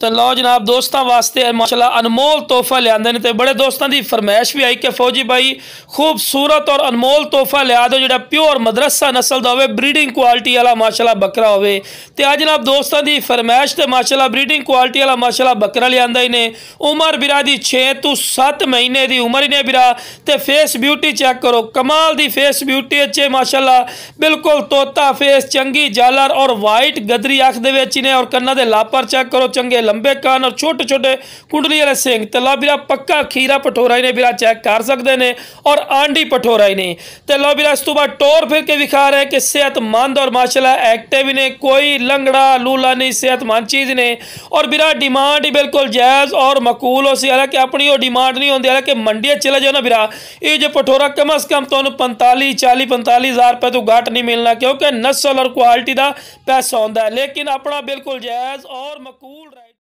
तो लो जनाब दोस्तों वास्ते माशाल्लाह अनमोल तोहफा लिया ने। तो बड़े दोस्तों की फरमाइश भी आई कि फौजी भाई खूबसूरत और अनमोल तोहफा लिया दो जो प्योर मदरसा नस्ल का हो, ब्रीडिंग क्वालिटी वाला माशाल्लाह बकरा हो। तो आज जनाब दोस्तों की फरमाइश तो माशाल्लाह ब्रीडिंग क्वालिटी वाला माशाल्लाह बकरा लिया ही ने। उम्र बिरा की 6 तो 7 महीने की उम्र ही ने बिरा। तो फेस ब्यूटी चेक करो, कमाल की फेस ब्यूटी अच्छे माशाल्लाह, बिल्कुल तोता फेस, चंगी जालर और वाइट गदरी अख ने। और कन्ना के लापर चेक करो, चंगे लंबे कान और छोटे छोटे कुंडली वाले सिंह। तो लो बिरा पक्का खीरा पठोरा ही ने बिरा चेक कर सकते हैं और आंडी पठोरा ही ने। तो लो बिरा इस तो बाद टोर फिर के विखा रहे कि सेहतमंद और माशाल्लाह एक्टिव ने, कोई लंगड़ा लूला नहीं, सेहतमंद चीज़ ने। और बिरा डिमांड ही बिल्कुल जायज़ और मकूल हो सी, हालांकि अपनी वो डिमांड नहीं होती। हालांकि मंडिया चले जाओ ना बिरा, ये जो पठोरा कम अज़ कम तो 45 हज़ार रुपये तो घट नहीं मिलना, क्योंकि नस्ल और क्वालिटी का पैसा होता है। लेकिन अपना बिल्कुल जायज़ और मकूल